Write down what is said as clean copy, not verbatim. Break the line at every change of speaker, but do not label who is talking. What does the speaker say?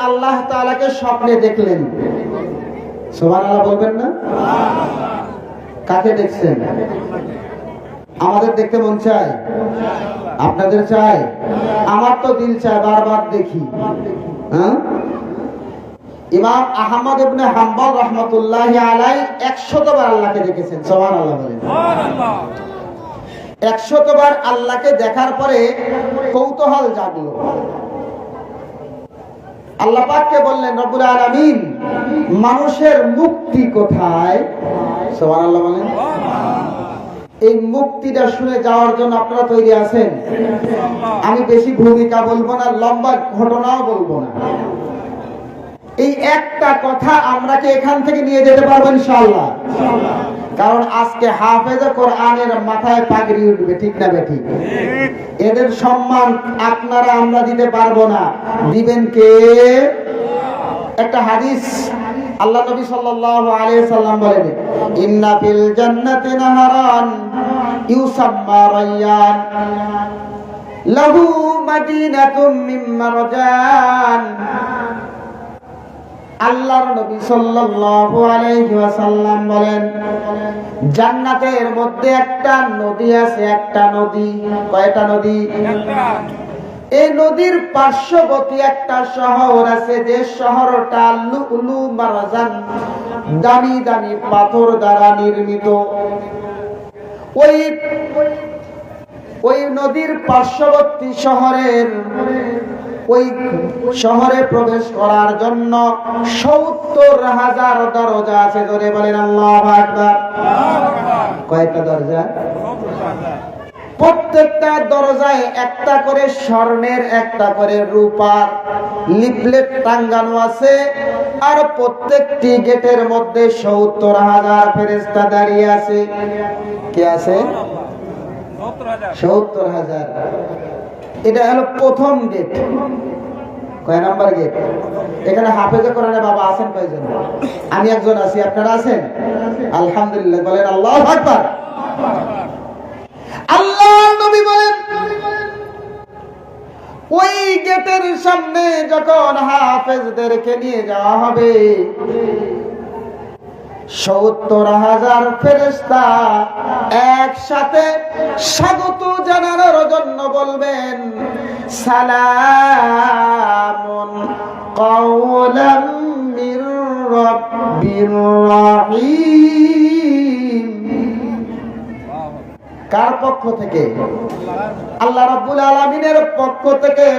আল্লাহ তাআলাকে স্বপ্নে দেখলেন, সুবহানাল্লাহ বলবেন না? কাকে দেখছেন? আমাদের দেখতে মন চায়? আপনাদের চায়? আমার তো দিল চায়, বারবার দেখি। হ্যাঁ, ইমাম আহমদ ইবনে হাম্বল রাহমাতুল্লাহি আলাইহি 100 বার আল্লাহকে দেখেছেন। সুবহানাল্লাহ বলেন। 100 বার আল্লাহকে দেখার পরে কৌতূহল জাগলো। আল্লাহ পাককে বললেন, রব্বুল আলামিন, মানুষের মুক্তি কোথায়? সুবহানাল্লাহ বলেন। এই মুক্তিটা শুনে যাওয়ার জন্য আপনারা তৈরি আছেন? আমি বেশি ভূমিকা বলবো না, লম্বা ঘটনাও বলবো না। এই একটা কথা আমরা কি এখান থেকে নিয়ে যেতে পারবো ইনশাআল্লাহ? কারণ আজকে হাফেজে কোরআনের মাথায় পাগড়ি উঠবে, ঠিক না বেঠিক? এদের সম্মান আপনারা আমরা দিতে পারবো না, দিবেন কে? একটা হাদিস, আল্লাহ নবী সাল্লাল্লাহু আলাইহি সাল্লাম বলেন, ইন্না ফিল জান্নাতি নাহারান ইউসাম্মা রায়্যান লাহু মাদিনাতুম মিন মারজান। আল্লাহর নবী সাল্লাল্লাহু আলাইহি ওয়াসাল্লাম বলেন, জান্নাতের মধ্যে একটা নদী আছে, একটা নদী। কয়টা নদী? এই নদীর পার্শ্ববর্তী একটা শহর আছে, যে শহরটা লুলু মারজান, দামি দামি পাথর দ্বারা নির্মিত। ওই নদীর পার্শ্ববর্তী ওই শহরে প্রবেশ করার জন্য 70,000 দরজা আছে। ধরে বলেন আল্লাহু আকবার। কয়টা দরজা? প্রত্যেকটা দরজায় একটা করে স্বর্ণের, একটা করে রূপার লিফলেট টাঙ্গানো আছে। আর প্রত্যেকটি গেটের মধ্যে 70,000 ফেরেশতা দাঁড়িয়ে আছে। কে আছে? 70,000। এটা হলো প্রথম গেট। কয় নাম্বার গেট? এখানে হাফেজে কোরআনে বাবা আছেন কয়জন? আমি একজন আছি, আপনারা আছেন? আলহামদুলিল্লাহ, বলেন আল্লাহু আকবার। আল্লাহর নবী বলেন, ওই গেটের সামনে যখন হাফেজদেরকে নিয়ে যাওয়া হবে, 70,000 ফেরেশতা একসাথে স্বাগত জানানোর জন্য বলবেন, সালামুন কাওলাম মির রাব্বির রহিম। কার পক্ষ থেকে? আল্লাহ রাব্বুল আলামিনের পক্ষ থেকে